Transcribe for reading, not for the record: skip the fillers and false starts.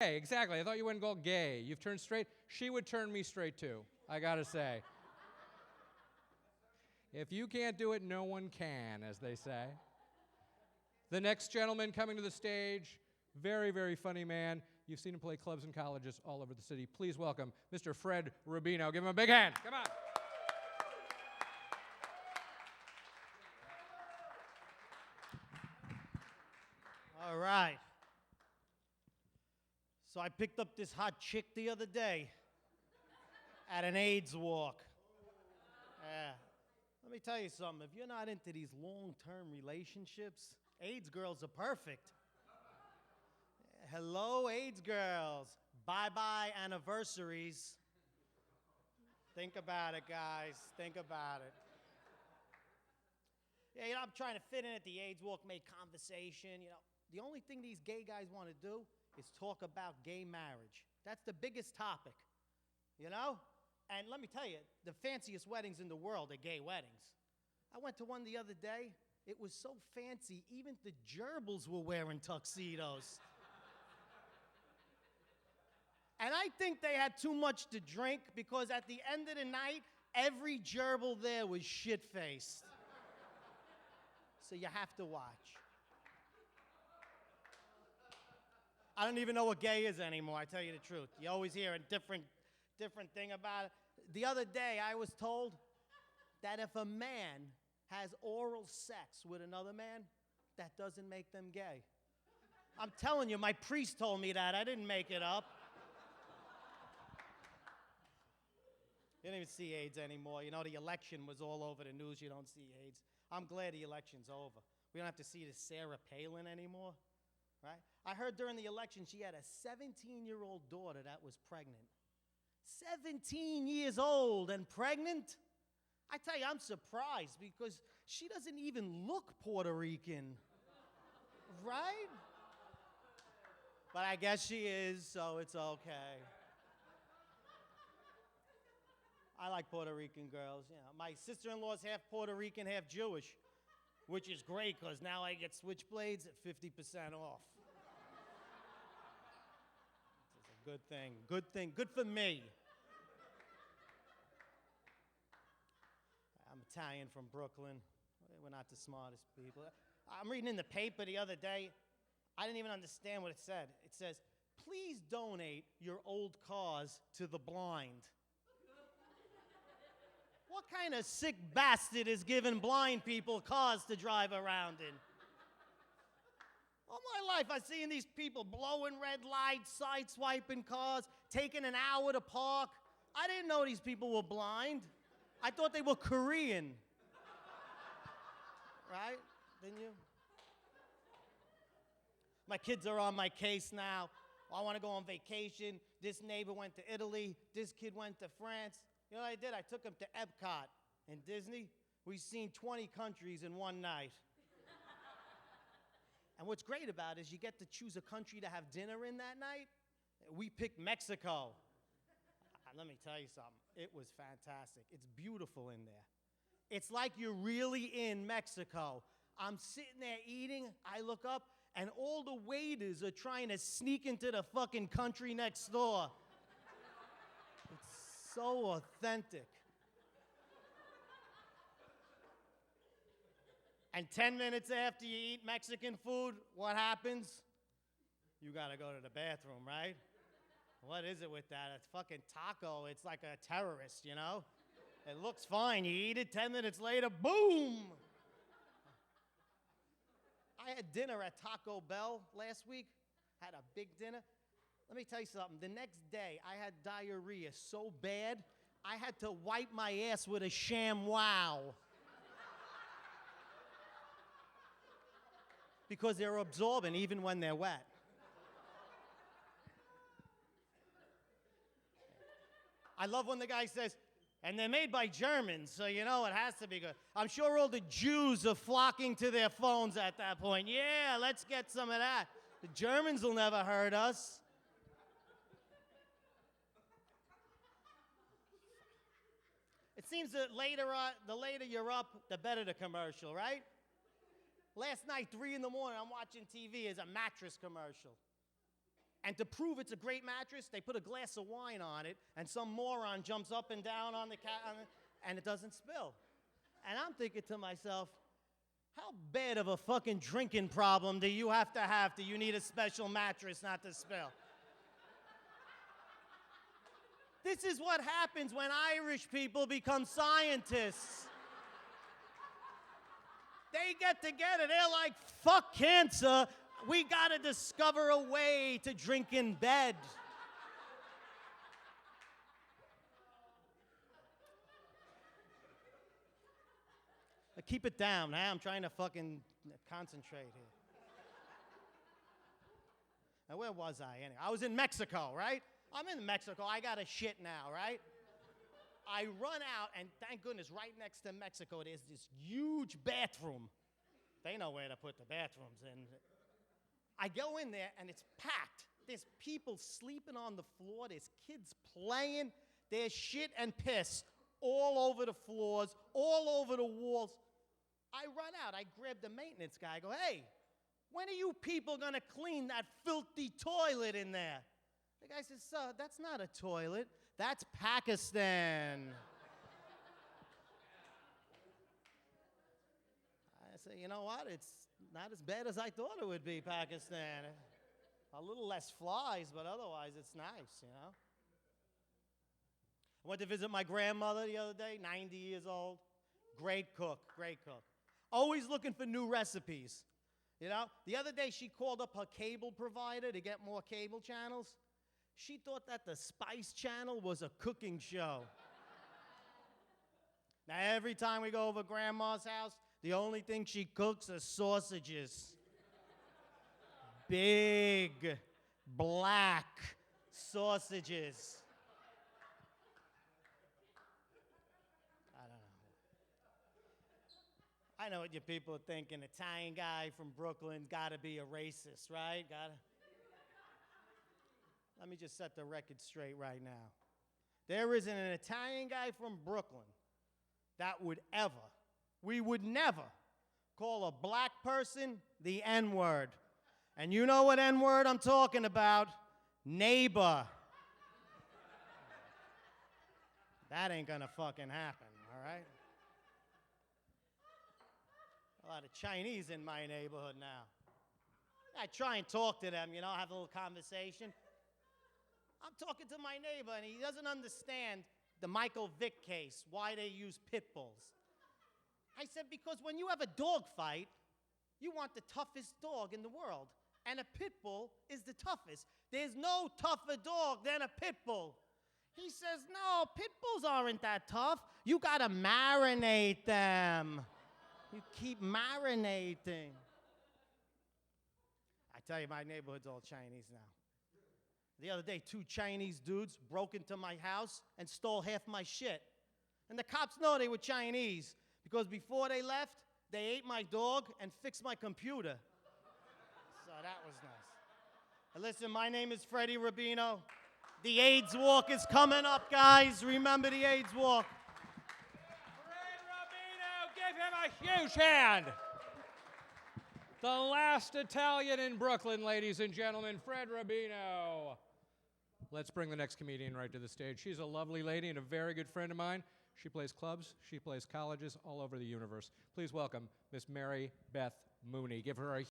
Hey, exactly. I thought you wouldn't go gay. You've turned straight. She would turn me straight too, I gotta say. If you can't do it, no one can, as they say. The next gentleman coming to the stage, very, very funny man. You've seen him play clubs and colleges all over the city. Please welcome Mr. Fred Rubino. Give him a big hand. Come on. All right. So I picked up this hot chick the other day at an AIDS walk. Yeah. Let me tell you something. If you're not into these long-term relationships, AIDS girls are perfect. Hello, AIDS girls. Bye-bye anniversaries. Think about it, guys. Think about it. Yeah, I'm trying to fit in at the AIDS walk, make conversation. The only thing these gay guys want to do is talk about gay marriage. That's the biggest topic, And let me tell you, the fanciest weddings in the world are gay weddings. I went to one the other day. It was so fancy, even the gerbils were wearing tuxedos. And I think they had too much to drink because at the end of the night, every gerbil there was shit-faced. So you have to watch. I don't even know what gay is anymore, I tell you the truth. You always hear a different thing about it. The other day, I was told that if a man has oral sex with another man, that doesn't make them gay. I'm telling you, my priest told me that. I didn't make it up. You don't even see AIDS anymore. The election was all over the news. You don't see AIDS. I'm glad the election's over. We don't have to see this Sarah Palin anymore, right? I heard during the election she had a 17-year-old daughter that was pregnant. 17 years old and pregnant? I tell you, I'm surprised because she doesn't even look Puerto Rican, right? But I guess she is, so it's okay. I like Puerto Rican girls. My sister-in-law's half Puerto Rican, half Jewish, which is great because now I get switchblades at 50% off. It's a good thing. Good thing. Good for me. I'm Italian from Brooklyn. We're not the smartest people. I'm reading in the paper the other day. I didn't even understand what it said. It says, please donate your old cars to the blind. What kind of sick bastard is giving blind people cars to drive around in? All my life I've seen these people blowing red lights, side-swiping cars, taking an hour to park. I didn't know these people were blind. I thought they were Korean. Right? Didn't you? My kids are on my case now. I want to go on vacation. This neighbor went to Italy. This kid went to France. You know what I did? I took them to Epcot in Disney. We've seen 20 countries in one night. And what's great about it is you get to choose a country to have dinner in that night. We picked Mexico. Let me tell you something. It was fantastic. It's beautiful in there. It's like you're really in Mexico. I'm sitting there eating. I look up, and all the waiters are trying to sneak into the fucking country next door. It's so authentic. And 10 minutes after you eat Mexican food, what happens? You gotta go to the bathroom, right? What is it with that? It's fucking taco. It's like a terrorist, It looks fine. You eat it, 10 minutes later, boom! I had dinner at Taco Bell last week. Had a big dinner. Let me tell you something. The next day, I had diarrhea so bad, I had to wipe my ass with a ShamWow. Because they're absorbent even when they're wet. I love when the guy says, and they're made by Germans, so it has to be good. I'm sure all the Jews are flocking to their phones at that point. Yeah, let's get some of that. The Germans will never hurt us. It seems that the later you're up, the better the commercial, right? Last night, 3 in the morning, I'm watching TV as a mattress commercial. And to prove it's a great mattress, they put a glass of wine on it, and some moron jumps up and down on the and it doesn't spill. And I'm thinking to myself, how bad of a fucking drinking problem do you have to have? Do you need a special mattress not to spill? This is what happens when Irish people become scientists. They get together, they're like, fuck cancer, we gotta discover a way to drink in bed. Keep it down, huh? I'm trying to fucking concentrate here. Now, where was I anyway? I was in Mexico, right? I'm in Mexico, I got a shit now, right? I run out, and thank goodness, right next to Mexico, there's this huge bathroom. They know where to put the bathrooms in. I go in there, and it's packed. There's people sleeping on the floor. There's kids playing. There's shit and piss all over the floors, all over the walls. I run out. I grab the maintenance guy. I go, hey, when are you people going to clean that filthy toilet in there? The guy says, sir, that's not a toilet. That's Pakistan. I say, you know what? It's not as bad as I thought it would be, Pakistan. A little less flies, but otherwise it's nice, you know? I went to visit my grandmother the other day, 90 years old. Great cook, great cook. Always looking for new recipes, you know? The other day she called up her cable provider to get more cable channels. She thought that the Spice Channel was a cooking show. Now, every time we go over Grandma's house, the only thing she cooks are sausages. Big, black sausages. I don't know. I know what you people are thinking. Italian guy from Brooklyn, gotta be a racist, right? Let me just set the record straight right now. There isn't an Italian guy from Brooklyn that we would never call a black person the N-word. And you know what N-word I'm talking about? Neighbor. That ain't gonna fucking happen, all right? A lot of Chinese in my neighborhood now. I try and talk to them, you know, have a little conversation. I'm talking to my neighbor, and he doesn't understand the Michael Vick case, why they use pit bulls. I said, because when you have a dog fight, you want the toughest dog in the world, and a pit bull is the toughest. There's no tougher dog than a pit bull. He says, no, pit bulls aren't that tough. You gotta marinate them. You keep marinating. I tell you, my neighborhood's all Chinese now. The other day, 2 Chinese dudes broke into my house and stole half my shit. And the cops know they were Chinese because before they left, they ate my dog and fixed my computer. So that was nice. And listen, my name is Freddie Rubino. The AIDS walk is coming up, guys. Remember the AIDS walk. Fred Rubino, give him a huge hand. The last Italian in Brooklyn, ladies and gentlemen, Fred Rubino. Let's bring the next comedian right to the stage. She's a lovely lady and a very good friend of mine. She plays clubs, she plays colleges all over the universe. Please welcome Miss Mary Beth Mooney. Give her a